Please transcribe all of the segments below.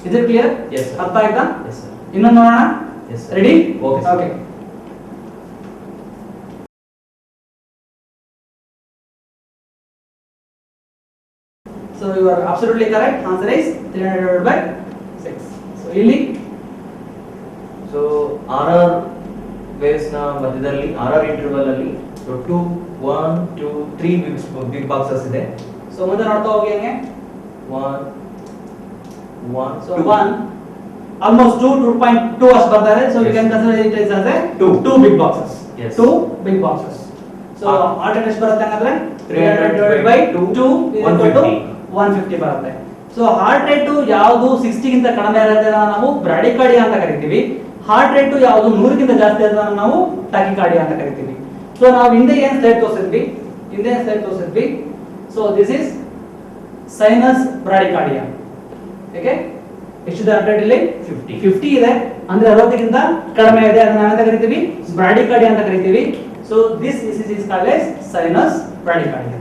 Is it clear? Yes, sir. ಅರ್ಥ ಆಯ್ತಾ? Yes, sir. ಇನ್ನೊಂದು ನೋಡೋಣ. Yes, sir. Ready? Okay, sir. Okay. So you are absolutely correct. Answer is 300 divided by 6. So ಇಲ್ಲಿ So RR waves ನ ಮಧ್ಯದಲ್ಲಿ RR interval ಅಲ್ಲಿ so 2 1 2 3 big boxes ಇದೆ. So ಮುಂದೆ ನೋಡ್ತಾ ಹೋಗಿ ಹಂಗೆ 1 1 so 1 almost 2.2 ಅಷ್ಟು ಬರ್ತಾರೆ. So you Yes. can consider it as a Two. two big boxes. Yes. Two big boxes. So alternate ಎಷ್ಟು ಬರುತ್ತೆ ಅಂದ್ರೆ 300 divided by 2 is equal to 150 ಬರುತ್ತೆ. ಸೊ ಹಾರ್ಟ್ ರೇಟ್ ಯಾವುದು 60 ಗಿಂತ ಕಡಿಮೆ ಇರುತ್ತೆ ನಾವು ಬ್ರಾಡಿಕಾರ್ಡಿಯಾ ಅಂತ ಕರಿತೀವಿ. ಹಾರ್ಟ್ ರೇಟ್ ಯಾವುದು 100 ಗಿಂತ ಜಾಸ್ತಿ ಇರುತ್ತೆ ನಾವು ಟ್ಯಾಕಿಕಾರ್ಡಿಯಾ ಅಂತ ಕರಿತೀವಿ. ಸೊ ನಾವು ಹಿಂದೆ ಏನು ಸ್ಲೈಡ್ ತೋರಿಸಿದ್ವಿ. So this is sinus bradycardia. Okay, ಎಷ್ಟಿದೆ ಹಾರ್ಟ್ ರೇಟ್ ಇಲ್ಲಿ 50 ಇದೆ, ಅಂದ್ರೆ 60 ಗಿಂತ ಕಡಿಮೆ ಇದೆ, ಅದನ್ನ ನಾವೆಂತ ಕರಿತೀವಿ ಬ್ರಾಡಿಕಾರ್ಡಿಯಾ ಅಂತ ಕರಿತೀವಿ. So this is called as sinus bradycardia.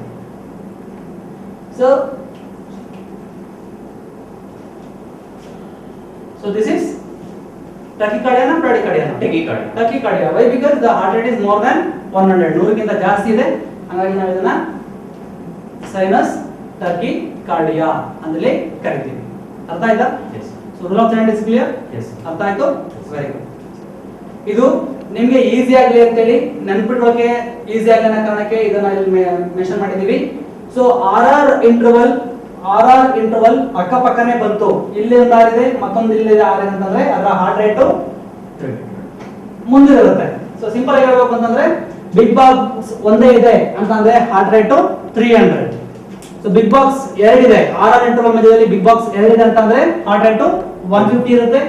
So this is tachycardia na bradycardia? Tachycardia. Tachycardia. Why? Because the heart rate is more than 100. 100 ಗಿಂತ ಜಾಸ್ತಿ ಇದೆ, ಹಾಗಾಗಿ ನಾವು ಇದನ್ನ sinus tachycardia ಅಂತಲೇ ಕರಿತೀವಿ. ಅರ್ಥ ಆಯ್ತಾ? Yes. So rule of third is clear? Yes. ಅರ್ಥ ಆಯ್ತು? Very good. ಇದು ನಿಮಗೆ ಈಸಿ ಆಗಲಿ ಅಂತ ಹೇಳಿ ನೆನಪಿಡೋಕೆ ಈಸಿ ಆಗಲಿ ಅನ್ನೋ ಕಾರಣಕ್ಕೆ ಇದನ್ನ ಇಲ್ಲಿ ಮೆನ್ಷನ್ ಮಾಡಿದೀವಿ. ಸೊ ಆರ್ ಇಂಟರ್ವಲ್ ಅಕ್ಕಪಕ್ಕನೇ ಬಂತು. ಇಲ್ಲಿ ಒಂದು ಆರ್ ಇದೆ, ಮತ್ತೊಂದು ಇಲ್ಲಿ ಆರ್ ಇದೆ ಅಂತಂದ್ರೆ ಅದರ ಹಾರ್ಟ್ ರೇಟ್ ಮುಂದಿರುತ್ತೆ. ಸೊ ಸಿಂಪಲ್ ಆಗಿ ಹೇಳ್ಬೇಕು ಅಂತಂದ್ರೆ ಬಿಗ್ ಬಾಕ್ಸ್ ಒಂದೇ ಇದೆ ಅಂತಂದ್ರೆ heart rate 300. So big box ಎರಡಿದೆ, ಆರ್ ಇಂಟರ್ವಲ್ ಮಧ್ಯದಲ್ಲಿ ಬಿಗ್ ಬಾಕ್ಸ್ ಎರಡಿದೆ ಅಂತಂದ್ರೆ ಹಾರ್ಟ್ ರೇಟ್ 150 ಇರುತ್ತೆ.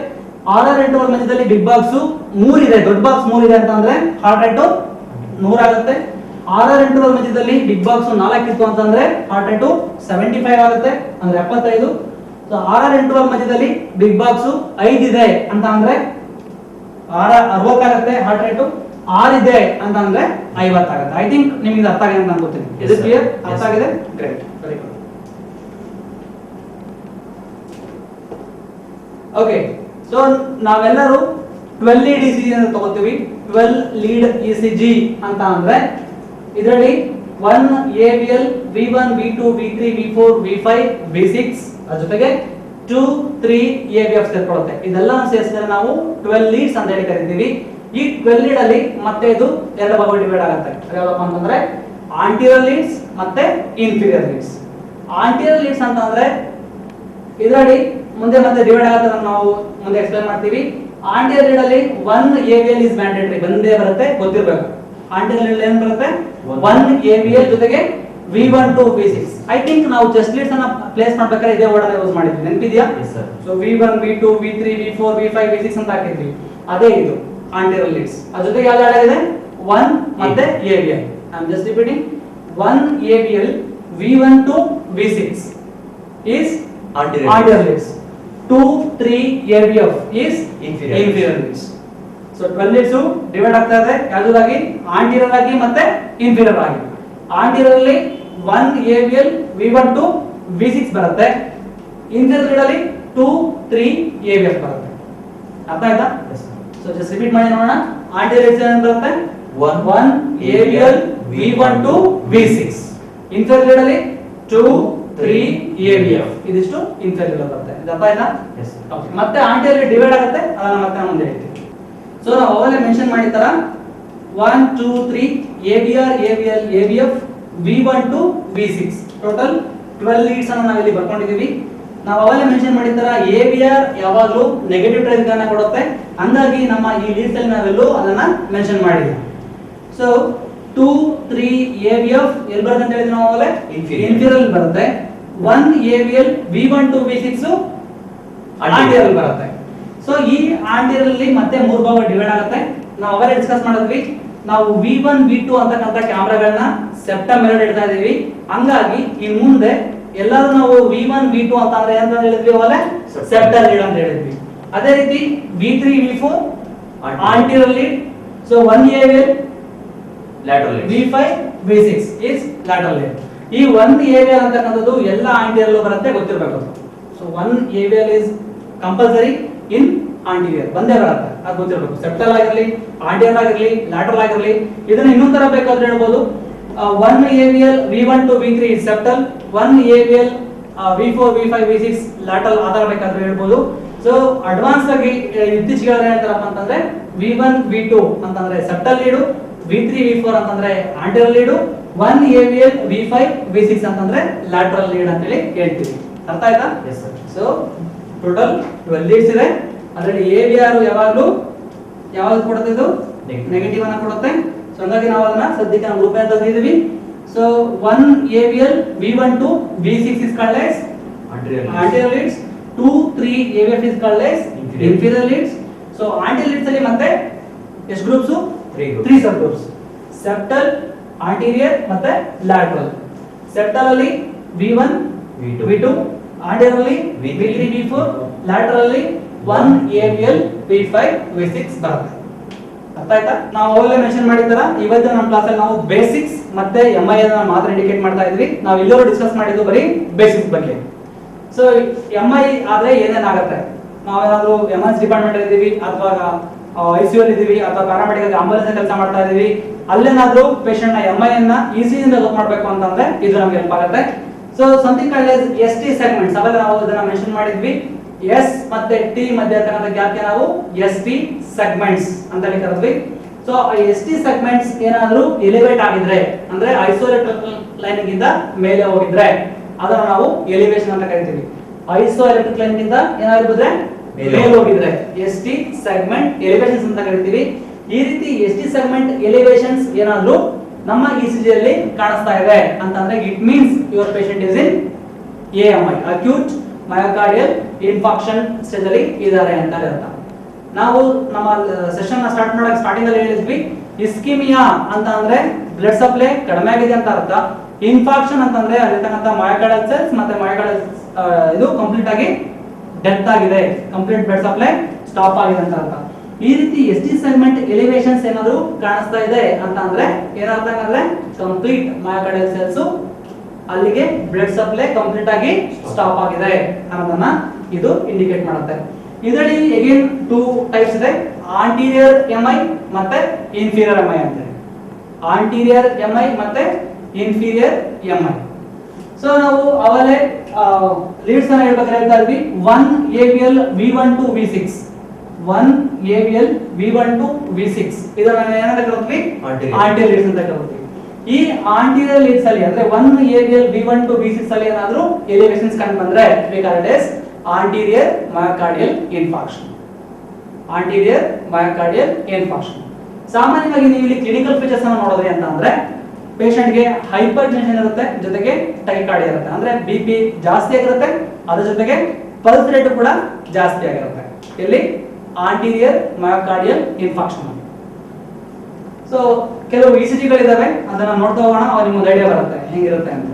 ಆರ್ ಇಂಟರ್ವಲ್ ಮಧ್ಯದಲ್ಲಿ ಬಿಗ್ ಬಾಕ್ಸ್ 3 ಇದೆ, ದೊಡ್ಡ ಬಾಕ್ಸ್ 3 ಇದೆ ಅಂತಂದ್ರೆ ಹಾರ್ಟ್ ರೇಟ್ 100 ಆಗುತ್ತೆ. ಆರ್ ಇಂಟರ್ವಲ್ ಮಧ್ಯದಲ್ಲಿ ಬಿಗ್ ಬಾಕ್ಸ್ 4 ಇತ್ತು ಅಂತಂದ್ರೆ ಹಾರ್ಟ್ ರೇಟ್ 75 ಆಗುತ್ತೆ, ಅಂದ್ರೆ 75. ಸೊ ಆರ್ ಇಂಟರ್ವಲ್ ಮಧ್ಯದಲ್ಲಿ ಬಿಗ್ ಬಾಕ್ಸ್ 5 ಇದೆ ಅಂತ ಅಂದ್ರೆ 60 ಆಗುತ್ತೆ ಹಾರ್ಟ್ ರೇಟ್. 6 ಇದೆ ಅಂತ ಅಂದ್ರೆ 50 ಆಗುತ್ತೆ. ಐ ಥಿಂಕ್ ನಿಮಗೆ ಅರ್ಥ ಆಗಿದೆ ಅಂತ ಅನ್ಕೋತೀನಿ. ಇದು ಕ್ಲಿಯರ್? ಅರ್ಥ ಆಗಿದೆ? Great, very good. Okay, so ನಾವೆಲ್ಲರೂ 12 ಲೀಡ್ ಇಸಿಜಿ ಅಂತ ತಗೋತೀವಿ. 12 ಲೀಡ್ ಇಸಿಜಿ ಅಂತ ಅಂದ್ರೆ ಇದರಲ್ಲಿ 1 AVL, V1, V2, V3, V4, V5, V6 ಅದರ ಜೊತೆಗೆ 2, 3 AVF ಸೇರ್ಕೊಳ್ಳುತ್ತೆ. ಇದೆಲ್ಲ ಸೇರಿಸಿದ್ರೆ ನಾವು 12 ಲೀಡ್ಸ್ ಅಂತ ಹೇಳಿ ಕರಿತೀವಿ. ಈ 12 ಲೀಡ್ ಅಲ್ಲಿ ಮತ್ತೆ ಇದು ಎರಡು ಭಾಗ ಡಿವೈಡ್ ಆಗುತ್ತೆ. ಯಾವ್ದಪ್ಪ ಅಂತಂದ್ರೆ ಆಂಟಿರಿಯರ್ ಲೀಡ್ಸ್ ಮತ್ತೆ ಇನ್ಫೀರಿಯರ್ ಲೀಡ್ಸ್. ಆಂಟಿರಿಯರ್ ಲೀಡ್ಸ್ ಅಂತ ಅಂದ್ರೆ ಇದರಲ್ಲಿ ಮುಂದೆ ಮತ್ತೆ ಡಿವೈಡ್ ಆಗುತ್ತೆ, ನಾವು ಮುಂದೆ ಎಕ್ಸ್ಪ್ಲೈನ್ ಮಾಡ್ತೀವಿ. ಆಂಟಿರಿಯರ್ ಲೀಡ್ ಅಲ್ಲಿ 1 AVL ಇಸ್ ಮ್ಯಾಂಡೇಟರಿ, ಬಂದೇ ಬರುತ್ತೆ, ಗೊತ್ತಿರಬೇಕು. ಆಂಟಿರಿಯರ್ ಲೀಡ್ ಏನು ಬರುತ್ತೆ? 1 AVL ಜೊತೆಗೆ V1 to V6. I think ನಾವು ಚೆಸ್ಟ್ ಲೀಡ್ಸ್ ಅನ್ನ ಪ್ಲೇಸ್ ಮಾಡ್ಬೇಕಾದ್ರೆ ಇದೇ ಆರ್ಡರ್ ಯೂಸ್ ಮಾಡಿದ್ವಿ, ನೆನಪಿದೆಯಾ? Yes, sir. So V1, V2, V3, V4, V5, V6 ಅಂತ ಹಾಕಿದ್ವಿ. ಅದೇ ಇದು ಆಂಟಿರಿಯರ್ ಲೀಡ್ಸ್. ಅದ್ರ ಜೊತೆಗೆ ಯಾವ್ದು ಆಡ್ ಆಗಿದೆ? 1 ಮತ್ತೆ AVL. I am just repeating. 1 AVL, V1 to V6 is anterior leads. 2, 3 AVF is inferior leads. So 12 leads divide ಆಗ್ತಾ ಇದೆ ಯಾವುದಾಗಿ? ಆಂಟಿರಿಯರ್ ಆಗಿ ಮತ್ತೆ ಇನ್ಫೀರಿಯರ್ ಆಗಿ. ಆಂಟಿರಿಯರ್ ಅಲ್ಲಿ 1 AVL, V1 to V6 ಬರುತ್ತೆ. ಇನ್ಫೀರಿಯರ್ ಲೀಡ್ ಅಲ್ಲಿ 2, 3 AVF ಬರುತ್ತೆ. ಅರ್ಥ ಆಯ್ತಾ? ಸೊ ಜಸ್ಟ್ ರಿಪೀಟ್ ಮಾಡಿ ನೋಡೋಣ. ಆಂಟಿರಿಯರ್ ಲೀಡ್ಸ್ ಏನು ಬರುತ್ತೆ? 1 AVL, V1 to V6. Inferior lead ಅಲ್ಲಿ 2, 3 AVF. ಇದಿಷ್ಟು ಇನ್ಫೀರಿಯರ್ ಬರುತ್ತೆ. ಇದು ಅರ್ಥ ಆಯ್ತಾ? Yes. ಓಕೆ, ಮತ್ತೆ ಆಂಟಿರಿಯರ್ ಡಿವೈಡ್ ಆಗುತ್ತೆ, ಅದನ್ನ ಮತ್ತೆ ನಾನು ಮುಂದೆ ಹೇಳ್ತೀನಿ. ಸೊ ನಾವು ಅವಾಗಲೇ ಮೆನ್ಷನ್ ಮಾಡಿತರ 1, 2, 3 AVR, AVL, AVF, V1 to V6 total 12 leads ಅನ್ನು ನಾವು ಇಲ್ಲಿ ಬರ್ಕೊಂಡಿದೀವಿ. ನಾವು ಅವಾಗಲೇ ಮೆನ್ಷನ್ ಮಾಡಿತರ AVR ಯಾವಾಗಲೂ ನೆಗೆಟಿವ್ ಟ್ರೇಸ್ ಅನ್ನು ಕೊಡುತ್ತೆ, ಹಂಗಾಗಿ ನಮ್ಮ ಈ ಲೀಡ್ಸ್ ಅಲ್ಲಿ ನಾವೆಲ್ಲೂ ಅದನ್ನ ಮೆನ್ಷನ್ ಮಾಡಿಲ್ಲ. ಸೊ 2, 3 AVF ಎಲ್ಲಿ ಬರುತ್ತೆ ಅಂತ ಹೇಳಿದ್ವಿ ನಾವು ಅವಾಗಲೇ? ಇನ್ಫೀರಿಯರ್ ಬರುತ್ತೆ. 1 AVL, V1 to V6 anterior ಬರುತ್ತೆ. ಸೊ ಈ ಆಂಟಿರಿಯರ್ ಅಲ್ಲಿ ಮತ್ತೆ 3 ಭಾಗ ಡಿವೈಡ್ ಆಗುತ್ತೆ. ನಾವು ಅವಾಗಲೇ ಡಿಸ್ಕಸ್ ಮಾಡಿದ್ವಿ, ನಾವು V1, V2 ಅಂತಕ್ಕಂಥ ಕ್ಯಾಮೆರಾಗಳನ್ನ ಸೆಪ್ಟಮ್ ಮೇಲೆ ಇಡ್ತಾ ಇದೀವಿ. ಹಂಗಾಗಿ ಇನ್ ಮುಂದೆ ಎಲ್ಲರೂ ನಾವು V1, V2 ಅಂತ ಅಂದ್ರೆ ಏನಂತ ಹೇಳಿದ್ವಿ ಅವಾಗಲೇ? ಸೆಪ್ಟಮ್ ಲೀಡ್ ಅಂತ ಹೇಳಿದ್ವಿ. ಅದೇ ರೀತಿ V3, V4 anterior lead. So 1 AVL, lateral leads. V5, V6 is lateral lead. ಈ 1 AVL ಅಂತಕ್ಕಂಥದ್ದು ಎಲ್ಲ ಆಂಟಿರಿಯರ್ ಬರುತ್ತೆ, ಗೊತ್ತಿರಬೇಕು. So 1 AVL is compulsory in anterior ಬಂದೇ ಬರುತ್ತೆ, ಅದು ಗೊತ್ತಿರಬೇಕು. ಸೆಪ್ಟಲ್ ಆಗಿರಲಿ, ಆಂಟೀರಿಯರ್ ಆಗಿರಲಿ, ಲ್ಯಾಟರಲ್ ಆಗಿರಲಿ. ಇದನ್ನ ಇನ್ನೊಂದು ತರ ಬೇಕಾದ್ರೆ ಹೇಳ್ಬೋದು, 1 AVL V1 to V3 is septal, 1 AVL V4 V5 V6 lateral ಆಧಾರ ಬೇಕಾದ್ರೆ ಹೇಳ್ಬೋದು. ಸೊ ಅಡ್ವಾನ್ಸ್ ಆಗಿ ಇತ್ತೀಚೆಗೆ ಏನ್ ಹೇಳ್ತಾರಪ್ಪ ಅಂತಂದ್ರೆ V1 V2 ಅಂತಂದ್ರೆ ಸೆಪ್ಟಲ್ ಲೀಡು, V3 V4 ಅಂತಂದ್ರೆ anterior lead, 1 AVL V5 V6 ಅಂತಂದ್ರೆ ಲ್ಯಾಟರಲ್ ಲೀಡ್ ಅಂತ ಹೇಳಿ ಹೇಳ್ತೀವಿ. ಅರ್ಥ ಆಯ್ತಾ? Yes sir. So total 12 leads ಇದೆ. ಅದರಲ್ಲಿ AVR ಯಾವಾಗಲೂ ಯಾವ್ದು ಕೊಡುತ್ತೆ? ಇದು ನೆಗೆಟಿವ್ ಅನ್ನ ಕೊಡುತ್ತೆ. ಸೊ ಹಾಗಾಗಿ ನಾವು ಅದನ್ನ ಸದ್ಯಕ್ಕೆ ನಾವು ರೂಪಾಯಿ ತೆಗೆದಿದ್ದೀವಿ. So 1 AVL V1 to V6 is called as anterior leads, 2 3 AVF is called as inferior leads. So anterior leads ಅಲ್ಲಿ ಮತ್ತೆ ಎಷ್ಟು ಗ್ರೂಪ್ಸ್? 3 ಸಬ್ ಗ್ರೂಪ್ಸ್, ಸೆಪ್ಟಲ್, anterior ಮತ್ತೆ lateral. ಸೆಪ್ಟಲ್ ಅಲ್ಲಿ V1 V2, anterior ಅಲ್ಲಿ V3 V4, lateral ಅಲ್ಲಿ 1 AVL V5 V6 ಬರುತ್ತೆ. ಅರ್ಥ ಆಯ್ತಾ? ನಾವು ಅವಾಗಲೇ ಮೆನ್ಷನ್ ಮಾಡಿದ್ದರ ಇವತ್ತು ನಮ್ಮ ಕ್ಲಾಸ್ ಅಲ್ಲಿ ನಾವು ಬೇಸಿಕ್ಸ್ ಮತ್ತೆ MI ಅನ್ನ ಮಾತ್ರ ಇಂಡಿಕೇಟ್ ಮಾಡ್ತಾ ಇದ್ವಿ. ನಾವು ಎಲ್ಲರೂ ಡಿಸ್ಕಸ್ ಮಾಡಿದ್ದು ಬರೀ ಬೇಸಿಕ್ಸ್ ಬಗ್ಗೆ. ಸೊ MI ಆದ್ರೆ ಏನೇನಾಗುತ್ತೆ? ನಾವೇನಾದ್ರೂ MS ಡಿಪಾರ್ಟ್ಮೆಂಟ್ ಇದ್ದೀವಿ ಅಥವಾ ICU ಅಲ್ಲಿ ಇದ್ದೀವಿ ಅಥವಾ ಪ್ಯಾರಾಮೆಡಿಕಲ್ ಆಂಬುಲೆನ್ಸ್ ಕೆಲಸ ಮಾಡ್ತಾ ಇದೀವಿ, ಅಲ್ಲೇನಾದ್ರೂ ಪೇಷಂಟ್ ನ MI ಅನ್ನ ಈಸಿಯಿಂದ ಡೆವಲಪ್ ಮಾಡಬೇಕು ಅಂತಂದ್ರೆ ಇದು ನಮಗೆ ಹೆಲ್ಪ್ ಆಗುತ್ತೆ. So something called as ST segments, ಅವಾಗ ನಾವು ಇದನ್ನ ಮೆನ್ಷನ್ ಮಾಡಿದ್ವಿ. S ಮತ್ತೆ T ಮಧ್ಯೆ ಇರತಕ್ಕಂತ ಗ್ಯಾಪ್ ನಾವು ST ಸೆಗ್ಮೆಂಟ್ಸ್ ಅಂತ ಕರೆದ್ವಿ. ಸೊ ST ಸೆಗ್ಮೆಂಟ್ಸ್ ಏನಾದ್ರೂ ಎಲಿವೇಟ್ ಆಗಿದ್ರೆ ಅಂದ್ರೆ ಐಸೋಲೇಟೆಡ್ ಲೈನ್ ಗಿಂತ ಮೇಲೆ ಹೋಗಿದ್ರೆ ಅದನ್ನ ನಾವು ಎಲಿವೇಶನ್ ಅಂತ ಕರಿತೀವಿ. ಐಸೋಲೇಟೆಡ್ ಲೈನ್ ಗಿಂತ ಏನಾಗಿದ್ರೆ ಮೇಲೆ ಹೋಗಿದ್ರೆ ST ಸೆಗ್ಮೆಂಟ್ ಎಲಿವೇಶನ್ಸ್ ಅಂತ ಕರಿತೀವಿ. ಈ ರೀತಿ ST ಸೆಗ್ಮೆಂಟ್ ಎಲಿವೇಶನ್ಸ್ ಏನಾದ್ರೂ ನಮ್ಮ ECG ಅಲ್ಲಿ ಕಾಣಿಸ್ತಾ ಇದೆ ಅಂತಂದ್ರೆ it means your patient is in AMI, acute myocardial infarction stage ಅಲ್ಲಿ ಇದ್ದಾರೆ ಅಂತ ಅರ್ಥ. ನಾವು ನಮ್ಮ ಸೆಷನ್ ನ ಸ್ಟಾರ್ಟಿಂಗ್ ಅಲ್ಲಿ ಹೇಳಿದ್ವಿ, ಇಸ್ಕಿಮಿಯಾ ಅಂತ ಅಂದ್ರೆ ಬ್ಲಡ್ ಸಪ್ಲೈ ಕಡಿಮೆ ಆಗಿದೆ ಅಂತ ಅರ್ಥ. ಇನ್ಫಾರ್ಕ್ಷನ್ ಅಂತಂದ್ರೆ ಅಲ್ಲಿರ್ತಕ್ಕಂಥ ಮಯೋಕಾರ್ಡಿಯಲ್ ಸೆಲ್ಸ್ ಮತ್ತೆ ಮಯೋಕಾರ್ಡಿಯಲ್ ಇದು ಕಂಪ್ಲೀಟ್ ಆಗಿ ಡೆತ್ ಆಗಿದೆ, ಕಂಪ್ಲೀಟ್ ಬ್ಲಡ್ ಸಪ್ಲೈ ಸ್ಟಾಪ್ ಆಗಿದೆ ಅಂತ ಅರ್ಥ. ಈ ರೀತಿ ST ಸೆಗ್ಮೆಂಟ್ ಎಲಿವೇಶನ್ಸ್ ಏನಾದ್ರು ಕಾಣಿಸ್ತಾ ಇದೆ ಅಂತ ಅಂದ್ರೆ ಏನರ್ಥ ಅಂದ್ರೆ ಕಂಪ್ಲೀಟ್ ಮಯೋಕಾರ್ಡಿಯಲ್ ಸೆಲ್ಸ್ ಅಲ್ಲಿಗೆ ಬ್ಲಡ್ ಸಪ್ಲೈ ಕಂಪ್ಲೀಟ್ ಆಗಿ ಸ್ಟಾಪ್ ಆಗಿದೆ ಅನ್ನೋದನ್ನ ಇದು ಇಂಡಿಕೇಟ್ ಮಾಡುತ್ತೆ. ಇದರಲ್ಲಿ ಅಗೇನ್ 2 ಟೈಪ್ಸ್ ಇದೆ, ಆಂಟೀರಿಯರ್ MI ಮತ್ತೆ ಇನ್ಫೀರಿಯರ್ MI ಅಂತ. ಆಂಟೀರಿಯರ್ MI ಮತ್ತೆ ಇನ್ಫೀರಿಯರ್ MI. ಸೊ ನಾವು ಅವಲೇ ಲೀಡ್ಸ್ ಅನ್ನ ಹೇಳ್ಬೇಕಾದ್ರೆ ಹೇಳ್ತಾ ಇದ್ವಿ 1 AVL V1 to V6, 1 AVL V1 to V6 ಇದನ್ನ ಏನಂತ ಕರೀತೀವಿ? ಆಂಟೀರಿಯರ್ ಲೀಡ್ಸ್ ಅಂತ ಕರೀತೀವಿ. ಈ ಆಂಟೀರಿಯರ್ ಲೀಡ್ಸ್ ಅಲ್ಲಿ ಅಂದ್ರೆ 1 AVL V1 to V6 ಅಲ್ಲಿ ಏನಾದ್ರೂ ಎಲಿವೇಶನ್ಸ್ ಕಂಡು ಬಂದ್ರೆ we call it as anterior myocardial infarction. anterior myocardial infarction. ಸಾಮಾನ್ಯವಾಗಿ ನೀವು ಇಲ್ಲಿ ಕ್ಲಿನಿಕಲ್ ಫೀಚರ್ಸ್ ಅನ್ನು ನೋಡಿದ್ರಿ ಅಂತ ಅಂದ್ರೆ ಪೇಷಂಟ್ ಗೆ ಹೈಪರ್ ಟೆನ್ಷನ್ ಇರುತ್ತೆ, ಜೊತೆಗೆ ಟೈಕಾರ್ಡಿಯಾ ಇರುತ್ತೆ, ಅಂದ್ರೆ BP ಜಾಸ್ತಿ ಆಗಿರುತ್ತೆ, ಅದರ ಜೊತೆಗೆ ಪಲ್ಸ್ ರೇಟ್ ಕೂಡ ಜಾಸ್ತಿ ಆಗಿರುತ್ತೆ. ಇಲ್ಲಿ ಆಂಟೀರಿಯರ್ ಮಯೋಕಾರ್ಡಿಯಲ್ ಇನ್ಫಾರ್ಕ್ಷನ್. ಸೊ ಕೆಲವು ECG ಗಳಿದಾವೆ, ಅದನ್ನ ನೋಡ್ತಾ ಹೋಗೋಣ, ಅವಾಗ ನಿಮ್ಗೆ ಐಡಿಯಾ ಬರುತ್ತೆ ಹೆಂಗಿರುತ್ತೆ ಅಂತ.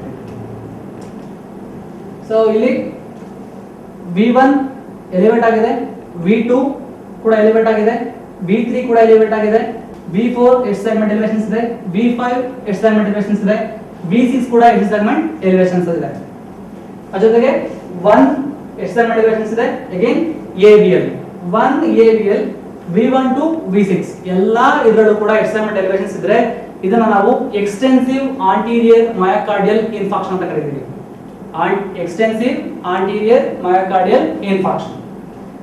ಸೊ ಇಲ್ಲಿ V1 ಎಲಿವೇಟ್ ಆಗಿದೆ, V2 ಕೂಡ ಎಲಿವೇಟ್ ಆಗಿದೆ, V3 ಕೂಡ ಎಲಿವೇಟ್ ಆಗಿದೆ, V4 ST ಸೆಗ್ಮೆಂಟ್ ಎಲಿವೇಶನ್ಸ್ ಇದೆ, V5 ST ಸೆಗ್ಮೆಂಟ್ ಎಲಿವೇಶನ್ಸ್ ಇದೆ, V6 ಕೂಡ ST ಸೆಗ್ಮೆಂಟ್ ಎಲಿವೇಶನ್ಸ್ ಇದೆ. ಅದರ ಜೊತೆಗೆ 1 ST ಸೆಗ್ಮೆಂಟ್ ಎಲಿವೇಶನ್ಸ್ ಇದೆ, again AVL 1 AVL V1 to V6 ಎಲ್ಲಾ ಇದರಲ್ಲೂ ಕೂಡ ST ಸೆಗ್ಮೆಂಟ್ ಎಲಿವೇಶನ್ಸ್ ಇದ್ರೆ ಇದನ್ನ ನಾವು ಎಕ್ಸ್ಟೆನ್ಸಿವ್ ಆಂಟೀರಿಯರ್ ಮಯೋಕಾರ್ಡಿಯಲ್ ಇನ್ಫಾರ್ಕ್ಷನ್ ಅಂತ ಕರೀತೀವಿ. Extensive anterior myocardial infarction.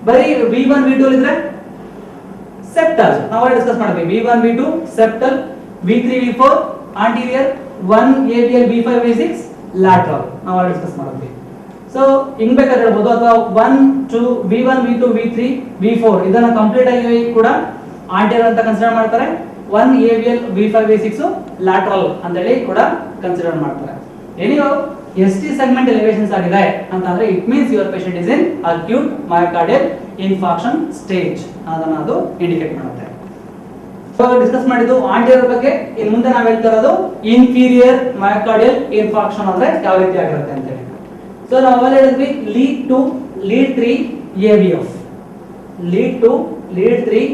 ಬರೀ V1 V2 ಇದ್ರೆ ಸೆಪ್ಟಲ್, ನಾವು ಡಿಸ್ಕಸ್ ಮಾಡಿದ್ವಿ. V1 V2 septal, V3 V4 anterior, 1 AVL V5 V6 lateral, ನಾವು ಡಿಸ್ಕಸ್ ಮಾಡಿದ್ವಿ. ಸೊ ಹಿಂಗ್ ಬೇಕಾದ್ರೆ ಹೇಳ್ಬೋದು, ಅಥವಾ 1 2 V1 V2 V3 V4 ಇದನ್ನ ಕಂಪ್ಲೀಟ್ ಆಗಿ ಕೂಡ ಆಂಟೀರಿಯರ್ ಅಂತ ಕನ್ಸಿಡರ್ ಮಾಡ್ತಾರೆ. 1 AVL V5 V6 ಲ್ಯಾಟರಲ್ ಅಂತ ಹೇಳಿ ಕೂಡ ಕನ್ಸಿಡರ್ ಮಾಡ್ತಾರೆ. ಎನಿಯೋ ST ಸೆಗ್ಮೆಂಟ್ ಎಲಿವೇಶನ್ಸ್ ಆಗಿದೆ ಅಂತ ಅಂದ್ರೆ it means your patient is in acute myocardial infarction stage ಅದನ್ನ ಅದು ಇಂಡಿಕೇಟ್ ಮಾಡುತ್ತೆ. ಇವಾಗ ಡಿಸ್ಕಸ್ ಮಾಡಿದ್ದು ಆಂಟೀರಿಯರ್ ಬಗ್ಗೆ. ಇನ್ನು ಮುಂದೆ ನಾವು ಹೇಳ್ತಾ ಇರೋದು ಇನ್ಫೀರಿಯರ್ ಮಯೋಕಾರ್ಡಿಯಲ್ ಇನ್ಫಾರ್ಕ್ಷನ್ ಅಂದ್ರೆ ಯಾವ ರೀತಿ ಆಗಿರುತ್ತೆ ಅಂತ ಹೇಳಿ. ಸೊ ನಾವು ಅವಾಗ ಹೇಳಿದ್ವಿ lead 2 lead 3 AVF, lead 2 lead 3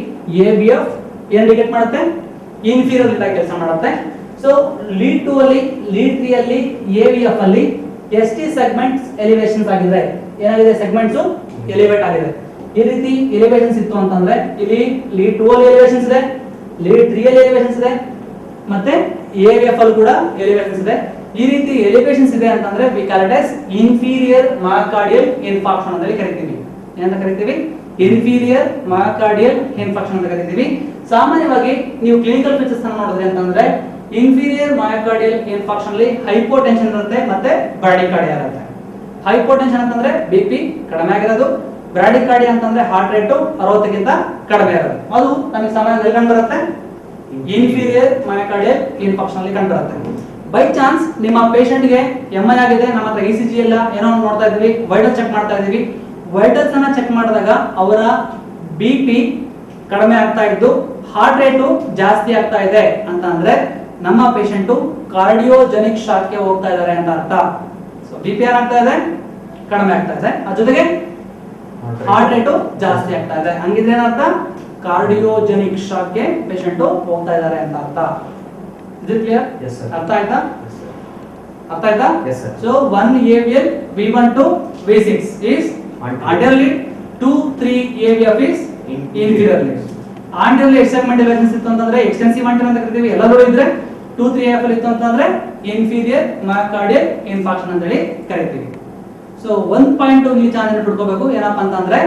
AVF ಏನ್ ಇಂಡಿಕೇಟ್ ಮಾಡುತ್ತೆ? ಇನ್ಫೀರಿಯರ್ ಲೀಡ್ ಆಗಿ ಕೆಲಸ ಮಾಡುತ್ತೆ. ಸೊ ಲೀಡ್ 2 ಅಲ್ಲಿ ಲೀಡ್ 3 ಅಲ್ಲಿ AVF ಅಲ್ಲಿ ST ಸೆಗ್ಮೆಂಟ್ಸ್ ಎಲಿವೇಶನ್ಸ್ ಆಗಿದೆ, ಏನಾಗಿದೆ ಸೆಗ್ಮೆಂಟ್ಸ್ ಎಲಿವೇಟ್ ಆಗಿದೆ. ಈ ರೀತಿ ಎಲಿವೇಷನ್ಸ್ ಇತ್ತು ಅಂತಂದ್ರೆ ಇಲ್ಲಿ ಲೀಡ್ 2 ಅಲ್ಲಿ ಎಲಿವೇಷನ್ಸ್ ಇದೆ, ಲೀಡ್ 3 ಅಲ್ಲಿ ಎಲಿವೇಷನ್ಸ್ ಇದೆ, ಮತ್ತೆ AVF ಅಲ್ಲಿ ಕೂಡ ಎಲಿವೇಷನ್ಸ್ ಇದೆ. ಈ ರೀತಿ ಎಲಿವೇಷನ್ಸ್ ಇದೆ ಅಂತಂದ್ರೆ we call it as inferior myocardial infarction ಅಂತ ಕರಿತೀವಿ. ಏನಂತ ಕರಿತೀವಿ? ಇನ್ಫೀರಿಯರ್ ಮಯೋಕಾರ್ಡಿಯಲ್ ಇನ್ಫಾರ್ಕ್ಷನ್ ಅಂತ ಕರಿತೀವಿ. ಸಾಮಾನ್ಯವಾಗಿ ನೀವು ಕ್ಲಿನಿಕಲ್ ಫೀಚರ್ಸ್ ಅನ್ನು ನೋಡಿದ್ರೆ ಅಂತಂದ್ರೆ ಇನ್ಫೀರಿಯರ್ ಮಯೋಕಾರ್ಡಿಯಲ್ ಇನ್ಫಾರ್ಕ್ಷನ್ ಅಲ್ಲಿ ಹೈಪೋಟೆನ್ಷನ್ ಇರುತ್ತೆ ಮತ್ತೆ ಬ್ರಾಡಿಕಾರ್ಡಿಯಾ ಇರುತ್ತೆ. ಹೈಪೋಟೆನ್ಷನ್ ಅಂತಂದ್ರೆ BP ಕಡಿಮೆ ಆಗಿರೋದು, ಬ್ರಾಡಿಕಾರ್ಡಿಯಾ ಅಂತಂದ್ರೆ ಹಾರ್ಟ್ ರೇಟ್ 60ಕ್ಕಿಂತ ಕಡಿಮೆ ಇರೋದು. ಅದು ನಮಗೆ ಸಾಮಾನ್ಯವಾಗಿ ಕಂಡು ಬರುತ್ತೆ ಇನ್ಫೀರಿಯರ್ ಮಯೋಕಾರ್ಡಿಯಲ್ ಇನ್ಫಾರ್ಕ್ಷನ್ ಅಲ್ಲಿ ಕಂಡು ಬರುತ್ತೆ. ಬೈ ಚಾನ್ಸ್ ನಿಮ್ಮ ಪೇಷಂಟ್ ಗೆ MI ಆಗಿದೆ, ನಮ್ಮ ಹತ್ರ ECG ಎಲ್ಲ ಏನೋ ನೋಡ್ತಾ ಇದೀವಿ, ವೈಟಲ್ಸ್ ಚೆಕ್ ಮಾಡ್ತಾ ಇದೀವಿ. ವೈಟಲ್ಸ್ ಅನ್ನ ಚೆಕ್ ಮಾಡಿದಾಗ ಅವರ BP ಕಡಿಮೆ ಆಗ್ತಾ ಇದ್ದು ಹಾರ್ಟ್ ರೇಟು ಜಾಸ್ತಿ ಆಗ್ತಾ ಇದೆ ಅಂತ ಅಂದ್ರೆ ನಮ್ಮ ಪೇಷಂಟ್ ಕಾರ್ಡಿಯೋಜೆನಿಕ್ ಶಾಕ್ ಗೆ ಹೋಗ್ತಾ ಇದ್ದಾರೆ ಅಂತ ಅರ್ಥ. ಸೊ BP ಏನಾಗ್ತಾ ಇದೆ? ಕಡಿಮೆ ಆಗ್ತಾ ಇದೆ, ಅದ್ರ ಜೊತೆಗೆ ಹಾರ್ಟ್ ರೇಟು ಜಾಸ್ತಿ ಆಗ್ತಾ ಇದೆ. ಹಂಗಿದ್ರೆ ಏನರ್ಥ? ಕಾರ್ಡಿಯೋಜೆನಿಕ್ ಶಾಕ್ ಗೆ ಪೇಷಂಟ್ ಹೋಗ್ತಾ ಇದ್ದಾರೆ ಅಂತ ಅರ್ಥ. Is it clear? ಅರ್ಥ ಆಯ್ತಾ? ಅರ್ಥ ಆಯ್ತಾ? So 1 AVL V1 to V6 is anterior lead, 2 3 AVF is inferior lead. anterior lead segment evaluation ಇತ್ತು ಅಂತಂದ್ರೆ ಎಕ್ಸ್ಟೆನ್ಸಿವ್ anterior ಅಂತ ಕರಿತೀವಿ. ಎಲ್ಲರೂ ಇದ್ರೆ 2 3 AVF ಇತ್ತು ಅಂತಂದ್ರೆ ಇನ್ಫೀರಿಯರ್ ಮಯೋಕಾರ್ಡಿಯಲ್ ಇನ್ಫಾರ್ಕ್ಷನ್ ಅಂತ ಹೇಳಿ ಕರಿತೀವಿ. ಸೊ ಒಂದು ಪಾಯಿಂಟ್ ನೀವು ಚಾನೆಲ್ ಬಿಟ್ಕೋಬೇಕು, ಏನಪ್ಪಾ ಅಂತಂದ್ರೆ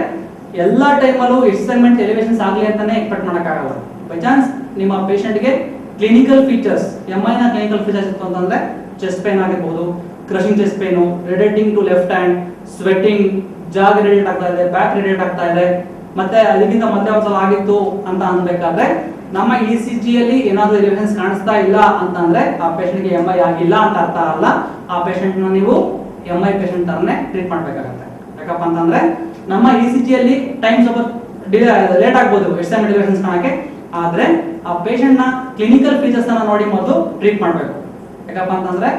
ಎಲ್ಲಾ ಟೈಮಲ್ಲೂ ಎಸ್ ಸೆಗ್ಮೆಂಟ್ ಎಲಿವೇಷನ್ಸ್ ಆಗಲಿ ಅಂತಾನೆ ಎಕ್ಸ್ಪೆಕ್ಟ್ ಮಾಡಕ್ಕಾಗಲ್ಲ. ಬೈ ಚಾನ್ಸ್ ನಿಮ್ಮ ಪೇಷಂಟ್ ಗೆ ಕ್ಲಿನಿಕಲ್ ಫೀಚರ್ಸ್ MI ನ ಕ್ಲಿನಿಕಲ್ ಫೀಚರ್ಸ್ ಇತ್ತು ಅಂತಂದ್ರೆ ಚೆಸ್ಟ್ ಪೇನ್ ಆಗಿರಬಹುದು, crushing chest pain, radiating to left hand, sweating, ಜಾಗ್ ರೇಡಿಯೇಟ್ ಆಗ್ತಾ ಇದೆ, ಬ್ಯಾಕ್ ರೇಡಿಯೇಟ್ ಆಗ್ತಾ ಇದೆ, ಮತ್ತೆ ಅದಕ್ಕಿಂತ ಮತ್ತೆ ಒಂದ್ಸಲ ಆಗಿತ್ತು ಅಂತ ಅನ್ಬೇಕಾದ್ರೆ ನಮ್ಮ ECG ಅಲ್ಲಿ ಏನಾದ್ರೂ ಎಲಿವೇಷನ್ಸ್ ಕಾಣಿಸ್ತಾ ಇಲ್ಲ ಅಂತ ಅಂದ್ರೆ ಆ ಪೇಷಂಟ್ ಗೆ MI ಆಗಿಲ್ಲ ಅಂತ ಅರ್ಥ ಅಲ್ಲ. ಆ ಪೇಷಂಟ್ ನ ನೀವು MI ಪೇಷಂಟ್ ತರನೇ ಟ್ರೀಟ್ ಮಾಡ್ಬೇಕಾಗುತ್ತೆ. ಯಾಕಪ್ಪ ಅಂತಂದ್ರೆ ನಮ್ಮ ECG ಅಲ್ಲಿ ಟೈಮ್ ಸ್ವಲ್ಪ ಲೇಟ್ ಆಗ್ಬೋದು ಎಕ್ಸ್ಟರ್ನಲ್ ಎಲಿವೇಷನ್ಸ್ ಕಾಣಕ್ಕೆ, ಆದ್ರೆ ಆ ಪೇಷಂಟ್ ನ ಕ್ಲಿನಿಕಲ್ ಫೀಚರ್ಸ್ ಅನ್ನ ನೋಡಿ ಮೊದಲು ಟ್ರೀಟ್ ಮಾಡಬೇಕು. ಯಾಕಪ್ಪ ಅಂತಂದ್ರೆ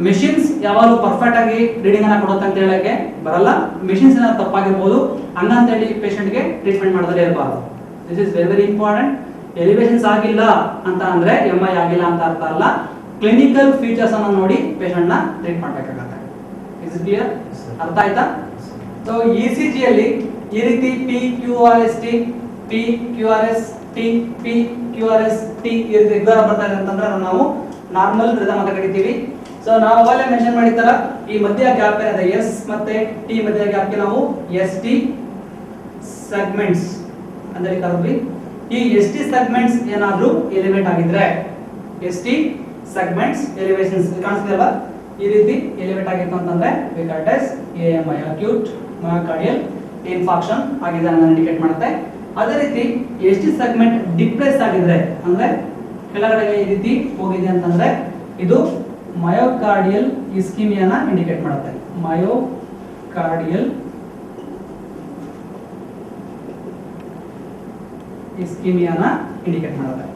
ಮೆಷಿನ್ಸ್ ಯಾವಾಗಲೂ ಪರ್ಫೆಕ್ಟ್ ಆಗಿ ರೀಡಿಂಗ್ ಅನ್ನ ಕೊಡುತ್ತೆ ಅಂತ ಹೇಳಕ್ಕೆ ಬರಲ್ಲ. ಮೆಷಿನ್ಸ್ ಏನಾದ್ರು ತಪ್ಪಾಗಿರ್ಬೋದು, ಹಂಗಂತ ಹೇಳಿ ಪೇಷಂಟ್ ಗೆ ಟ್ರೀಟ್ಮೆಂಟ್ ಮಾಡೋದೇ ಇರಬಾರ್ದು. This is very very important. Elevations ಆಗಿಲ್ಲ ಅಂತ ಅಂದ್ರೆ MI ಆಗಿಲ್ಲ ಅಂತ ಅರ್ಥ ಅಲ್ಲ. ಕ್ಲಿನಿಕಲ್ ಫೀಚರ್ಸ್ ಅನ್ನ ನೋಡಿ ಪೇಷಂಟ್ ನ ಟ್ರೀಟ್ ಮಾಡ್ಬೇಕಾಗತ್ತೆ. Is it clear? ಅರ್ಥ ಆಯ್ತಾ? ಸೊ ECG ಅಲ್ಲಿ ಈ ರೀತಿ PQRST, PQRST, PQRST ಈ ರೀತಿ ರೆಗ್ಯುಲರ್ ಬರ್ತಾ ಇದೆ ಅಂತಂದ್ರೆ ನಾವು ನಾರ್ಮಲ್ ರಿದಮ್ ಅಂತ ಕರಿತೀವಿ. ಸೊ ನಾವು ಅವಾಗಲೇ ಮೆನ್ಷನ್ ಮಾಡಿದ್ದರ ಈ ಮಧ್ಯ ಗ್ಯಾಪ್ ಏನಿದೆ S ಮತ್ತೆ T ಮಧ್ಯ ಗ್ಯಾಪ್ ಗೆ ನಾವು ST ಸೆಗ್ಮೆಂಟ್ಸ್ ಅಂತ ಹೇಳಿ ಕರೆದ್ವಿ. ಈ ST ಸೆಗ್ಮೆಂಟ್ಸ್ ಏನಾದ್ರೂ ಎಲಿವೇಟ್ ಆಗಿದ್ರೆ ST ಸೆಗ್ಮೆಂಟ್ಸ್ ಎಲಿವೇಷನ್ಸ್ ಕಾಣಿಸ್ತಿದೆಯಲ್ಲ, ಈ ರೀತಿ ಎಲಿವೇಟ್ ಆಗಿತ್ತು ಅಂತಂದ್ರೆ we call it as AMI acute myocardial infarction ಆಗಿದೆ ಅಂತ ಇಂಡಿಕೇಟ್ ಮಾಡುತ್ತೆ. ಅದೇ ರೀತಿ ST ಸೆಗ್ಮೆಂಟ್ ಡಿಪ್ರೆಸ್ ಆಗಿದ್ರೆ ಅಂದ್ರೆ ಕೆಳಗಡೆ ಈ ರೀತಿ ಹೋಗಿದೆ ಅಂತಂದ್ರೆ ಇದು ಮಯೋಕಾರ್ಡಿಯಲ್ ಇಸ್ಕಿಮಿಯಾನ ಇಂಡಿಕೇಟ್ ಮಾಡುತ್ತೆ. ಮಯೋಕಾರ್ಡಿಯಲ್ ಇಸ್ಕಿಮಿಯಾನ ಇಂಡಿಕೇಟ್ ಮಾಡುತ್ತೆ.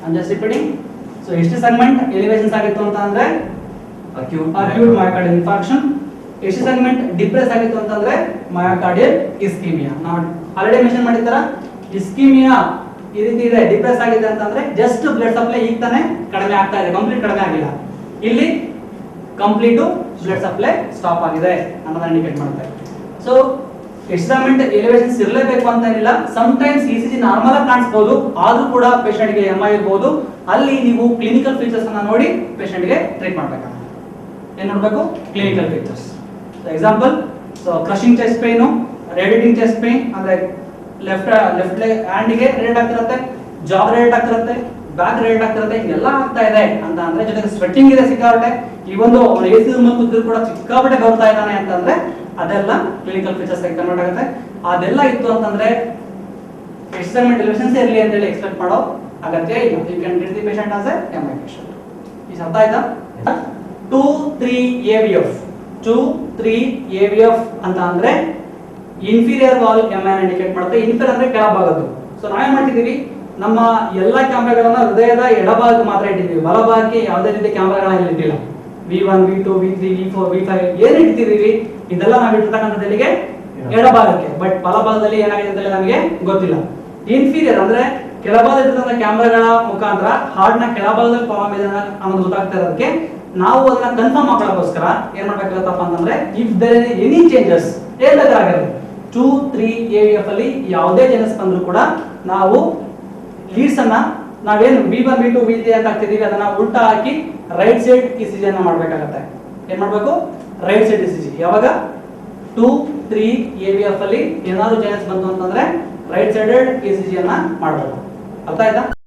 I'm just repeating. So ST segment elevations ಆಗಿತ್ತು ಅಂತ ಅಂದ್ರೆ acute myocardial infarction. ST segment depress ಆಗಿತ್ತು ಅಂತಂದ್ರೆ myocardial ischemia. ನಾವು ಆಲ್ರೆಡಿ ಮೆನ್ಷನ್ ಮಾಡಿದ್ದರ ಇಸ್ಕಿಮಿಯಾ ಈ ರೀತಿ ಇದೆ, ಡಿಪ್ರೆಸ್ ಆಗಿದೆ ಅಂತಂದ್ರೆ ಜಸ್ಟ್ ಬ್ಲಡ್ ಸಪ್ಲೈ ಈಗ ತಾನೇ ಕಡಿಮೆ ಆಗ್ತಾ ಇದೆ, ಕಂಪ್ಲೀಟ್ ಕಡಿಮೆ ಆಗಿಲ್ಲ. ಇಲ್ಲಿ ಕಂಪ್ಲೀಟ್ ಬ್ಲಡ್ ಸಪ್ಲೈ ಸ್ಟಾಪ್ ಆಗಿದೆ ಅನ್ನೋದನ್ನ ಇಂಡಿಕೇಟ್ ಮಾಡುತ್ತೆ. ಸೊ ST segment ಎಲಿವೇಷನ್ಸ್ ಇರಲೇಬೇಕು ಅಂತ ಏನಿಲ್ಲ. ಸಮ್ ಟೈಮ್ಸ್ ECG ನಾರ್ಮಲ್ ಆಗಿ ಕಾಣಿಸಬಹುದು, ಆದ್ರೂ ಕೂಡ ಪೇಷಂಟ್ ಗೆ MI ಇರಬಹುದು. ಅಲ್ಲಿ ನೀವು ಕ್ಲಿನಿಕಲ್ ಫೀಚರ್ಸ್ ಅನ್ನ ನೋಡಿ ಪೇಷಂಟ್ ಗೆ ಟ್ರೀಟ್ ಮಾಡಬೇಕಾಗುತ್ತೆ. ಏನ್ ನೋಡಬೇಕು? Clinical features. Example, so crushing chest pain, radiating chest pain ಅಂದ್ರೆ ಲೆಫ್ಟ್ ಹ್ಯಾಂಡ್ ಗೆ ರೇಡಿಯೇಟ್ ಆಗ್ತಿರುತ್ತೆ, ಜಾಬ್ ರೇಡಿಯೇಟ್ ಆಗ್ತಿರುತ್ತೆ, ಬ್ಯಾಕ್ ರೇಡಿಯೇಟ್ ಆಗ್ತಿರುತ್ತೆ, ಎಲ್ಲ ಆಗ್ತಾ ಇದೆ ಅಂತ ಅಂದ್ರೆ ಜೊತೆಗೆ ಸ್ವೆಟ್ಟಿಂಗ್ ಇದೆ ಸಿಕ್ಕಾಪಟ್ಟೆ, ಈ ಒಂದು AC ರೂಮ್ ಕೂತಿದ್ರು ಕೂಡ ಸಿಕ್ಕಾಪಟ್ಟೆ ಬರ್ತಾ ಇದ್ದಾನೆ ಅಂತಂದ್ರೆ ಅದೆಲ್ಲ ಕ್ಲಿನಿಕಲ್ ಫೀಚರ್ಸ್ ಆಗಿ ಕನ್ವರ್ಟ್ ಆಗುತ್ತೆ. ಅದೆಲ್ಲ ಇತ್ತು ಅಂತಂದ್ರೆ ST segment ಎಲಿವೇಷನ್ಸ್ ಇರಲಿ ಅಂತ ಹೇಳಿ ಎಕ್ಸ್ಪೆಕ್ಟ್ ಮಾಡೋ ಅಗತ್ಯ ಇಲ್ಲ. You can treat the patient as a MI patient. ಈ ಅರ್ಥ ಆಯ್ತಾ? 2 3 AVF 2 3 AVF ಅಂತ ಅಂದ್ರೆ ಇನ್ಫೀರಿಯರ್ ವಾಲ್ MI ಇಂಡಿಕೇಟ್ ಮಾಡುತ್ತೆ. ಇನ್ಫೀರಿಯರ್ ಅಂದ್ರೆ ಕೆಳಭಾಗದ್ದು. ಸೊ ನಾವೇನ್ ಮಾಡ್ತಿದೀವಿ, ನಮ್ಮ ಎಲ್ಲಾ ಕ್ಯಾಮೆರಾಗಳನ್ನ ಹೃದಯದ ಎಡಭಾಗಕ್ಕೆ ಮಾತ್ರ ಇಟ್ಟಿದ್ದೀವಿ, ಬಲಭಾಗಕ್ಕೆ ಯಾವುದೇ ರೀತಿ ಕ್ಯಾಮೆರಾಗಳನ್ನ ಇಟ್ಟಿಲ್ಲ. V1 V2 V3 V4 V5 ಏನ್ ಇಟ್ಟಿದ್ದೀವಿ ಇದೆಲ್ಲ ನಾವು ಇಟ್ಟಿರ್ತಕ್ಕಂಥದ್ದಿಗೆ ಎಡಭಾಗಕ್ಕೆ, ಬಟ್ ಬಲಭಾಗದಲ್ಲಿ ಏನಾಗಿದೆ ಅಂತ ನಮಗೆ ಗೊತ್ತಿಲ್ಲ. ಇನ್ಫೀರಿಯರ್ ಅಂದ್ರೆ ಕೆಳಭಾಗದ ಕ್ಯಾಮೆರಾಗಳ ಮುಖಾಂತರ ಹಾರ್ಟ್ ನ ಕೆಳಭಾಗದಲ್ಲಿ ಫಾರ್ಮ್ ಇದೆ ಅನ್ನೋದು ಗೊತ್ತಾಗ್ತಾ ಇರೋದಕ್ಕೆ ನಾವು ಅದನ್ನ ಕನ್ಫರ್ಮ್ ಮಾಡ್ಕೊಳ್ಳೋಕೋಸ್ಕರ ಏನ್ ಮಾಡ್ಬೇಕಾಗತ್ತಪ್ಪ ಅಂತಂದ್ರೆ ಇಫ್ ದೇರ್ ಎನಿ ಚೇಂಜಸ್ ಏನ್ ಬೇಕಾಗಿರಲಿ 2 3 AVF ಅಲ್ಲಿ ಯಾವುದೇ ಚೇಂಜಸ್ ಬಂದ್ರು ಕೂಡ ನಾವು ಲೀಡ್ಸ್ ಅನ್ನ ನಾವೇನು V1 V2 V3 ಅಂತ ಹಾಕ್ತಿದೀವಿ ಅದನ್ನ ಉಲ್ಟಾ ಹಾಕಿ ರೈಟ್ ಸೈಡ್ ECG ಅನ್ನ ಮಾಡ್ಬೇಕಾಗತ್ತೆ. ಏನ್ ಮಾಡ್ಬೇಕು? Right side ECG. ಯಾವಾಗ 2 3 AVF ಅಲ್ಲಿ ಏನಾದ್ರು ಚೇಂಜಸ್ ಬಂತು ಅಂತಂದ್ರೆ ರೈಟ್ ಸೈಡೆಡ್ ECG ಅನ್ನ ಮಾಡಬೇಕು. ಅರ್ಥ ಆಯ್ತಾ?